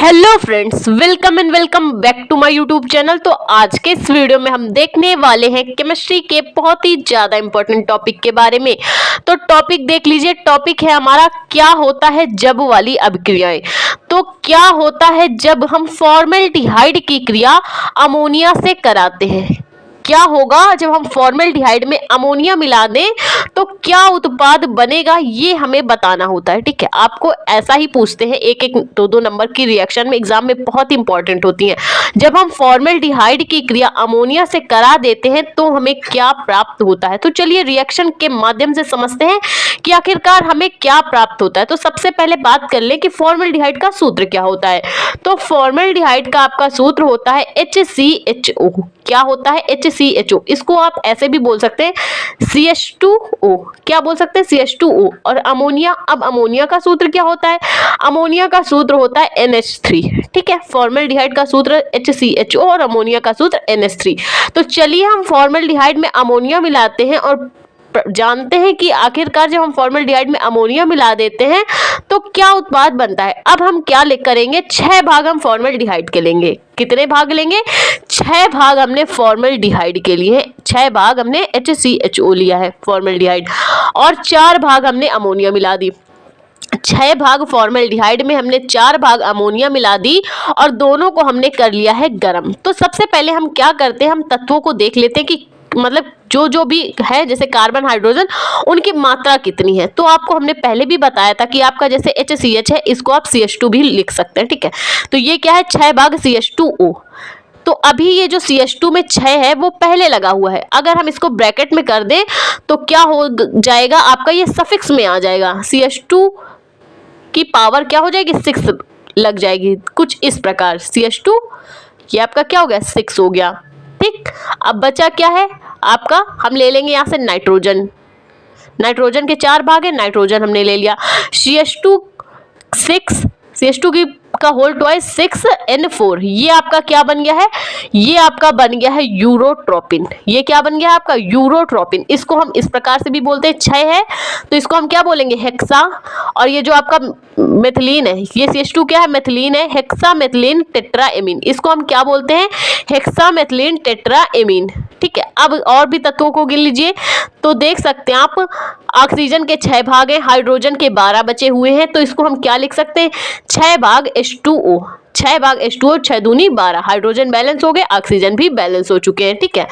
Hello friends, welcome and welcome back to my YouTube channel. तो आज के इस वीडियो में हम देखने वाले हैं केमिस्ट्री के बहुत ही ज़्यादा इंपॉर्टेंट टॉपिक के बारे में। तो टॉपिक देख लीजिए। टॉपिक है हमारा, क्या होता है जब वाली अभिक्रियाएं। तो क्या होता है जब हम फॉर्मेल्डिहाइड की क्रिया अमोनिया से कराते हैं। क्या होगा जब हम फॉर्मेल्डिहाइड में अमोनिया मिला दें तो क्या उत्पाद बनेगा, ये हमें बताना होता है। ठीक है, आपको ऐसा ही पूछते हैं, एक एक दो दो नंबर की रिएक्शन में एग्जाम में बहुत इंपॉर्टेंट होती है। जब हम फॉर्मेल्डिहाइड की क्रिया अमोनिया से करा देते हैं तो हमें क्या प्राप्त होता है। तो चलिए रिएक्शन के माध्यम से समझते हैं कि आखिरकार हमें क्या प्राप्त होता है। तो सबसे पहले बात कर लें कि फॉर्मेल्डिहाइड का सूत्र क्या होता है। तो फॉर्मेल्डिहाइड का आपका सूत्र होता है HCHO। क्या होता है HCHO। इसको आप ऐसे भी बोल सकते हैं CH2O। क्या बोल सकते हैं CH2O। और अमोनिया, अब अमोनिया का सूत्र क्या होता है। अमोनिया का सूत्र होता है NH3। ठीक है, फॉर्मेल्डिहाइड का सूत्र HCHO और अमोनिया का सूत्र NH3। तो चलिए हम फॉर्मेल्डिहाइड में अमोनिया मिलाते हैं और जानते हैं कि आखिरकार जब हम फॉर्मेल्डिहाइड में अमोनिया मिला देते हैं तो क्या उत्पाद बनता है। अब हम क्या करेंगे, 6 भाग हम फॉर्मेल्डिहाइड के लेंगे। कितने भाग लेंगे, 6 भाग हमने फॉर्मेल्डिहाइड के लिए, 6 भाग हमने HCHO लिया है फॉर्मेल्डिहाइड, और 4 भाग हमने अमोनिया मिला दी। 6 भाग फॉर्मेल्डिहाइड में हमने 4 भाग अमोनिया मिला दी और दोनों को हमने कर लिया है गर्म। तो सबसे पहले हम क्या करते हैं, हम तत्वों को देख लेते हैं कि मतलब जो जो भी है, जैसे कार्बन हाइड्रोजन, उनकी मात्रा कितनी है। तो आपको हमने पहले भी बताया था कि आपका जैसे HCH है, इसको आप CH2 भी लिख सकते हैं। ठीक है, तो ये क्या है, 6 भाग CH2O। तो अभी ये जो CH2 में 6 है वो पहले लगा हुआ है। अगर हम इसको ब्रैकेट में कर दें तो क्या हो जाएगा, आपका ये सफिक्स में आ जाएगा। CH2 की पावर क्या हो जाएगी, 6 लग जाएगी। कुछ इस प्रकार CH2 ये आपका क्या हो गया, 6 हो गया। ठीक, अब बचा क्या है आपका, हम ले लेंगे यहाँ से नाइट्रोजन। नाइट्रोजन के 4 भाग है, नाइट्रोजन हमने ले लिया। CH2 6, CH2 की का होल ट्वाइस 6N4। ये आपका क्या बन गया है, ये आपका बन गया है यूरोट्रोपिन। ये क्या बन गया है आपका, यूरोट्रोपिन। इसको हम इस प्रकार से भी बोलते हैं, 6 है तो इसको हम क्या बोलेंगे, हेक्सा। और ये जो आपका मेथिलीन है, ये CH2 क्या है, मेथिलीन है, हेक्सा मेथिलीन टेट्राएमीन। इसको हम क्या बोलते हैं, हेक्सा मेथिलीन टेट्राएमीन। ठीक है, अब और भी तत्वों को गिन लीजिए। तो देख सकते हैं आप, ऑक्सीजन के 6 भाग हैं, हाइड्रोजन के 12 बचे हुए हैं। तो इसको हम क्या लिख सकते हैं, 6 भाग H2O। 6 भाग H2O, 6 दूनी 12। हाइड्रोजन बैलेंस हो गए, ऑक्सीजन भी बैलेंस हो चुके हैं। ठीक है,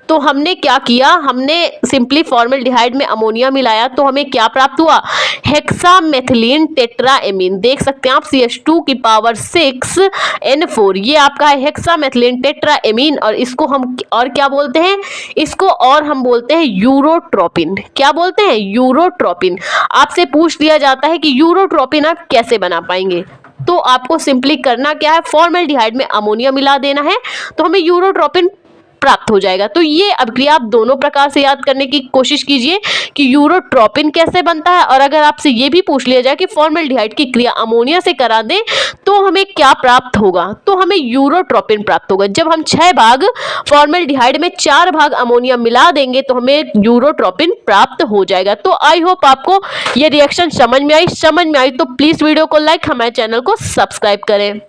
तो हमने क्या किया, हमने सिंपली फॉर्मेल्डिहाइड में अमोनिया मिलाया तो हमें क्या प्राप्त हुआ, हेक्सामेथिलीन टेट्राएमीन। देख सकते हैं आप, CH2 की पावर 6N4, ये आपका है हेक्सामेथिलीन टेट्राएमीन। और इसको हम और क्या बोलते हैं, इसको और हम बोलते हैं यूरोट्रोपिन। क्या बोलते हैं, यूरोट्रोपिन। आपसे पूछ लिया जाता है कि यूरोट्रोपिन आप कैसे बना पाएंगे। तो आपको सिंपली करना क्या है, फॉर्मेल्डिहाइड में अमोनिया मिला देना है तो हमें यूरोट्रोपिन प्राप्त हो जाएगा। तो ये अभिक्रिया आप दोनों प्रकार से याद करने की कोशिश कीजिए कि यूरोट्रोपिन कैसे बनता है। और अगर आपसे ये भी पूछ लिया जाए कि फॉर्मेल्डिहाइड की क्रिया अमोनिया से करा दें तो हमें क्या प्राप्त होगा, तो हमें यूरोट्रोपिन प्राप्त होगा। जब हम 6 भाग फॉर्मेल्डिहाइड में 4 भाग अमोनिया मिला देंगे तो हमें यूरोट्रोपिन प्राप्त हो जाएगा। तो आई होप आपको ये रिएक्शन समझ में आई तो प्लीज वीडियो को लाइक, हमारे चैनल को सब्सक्राइब करें।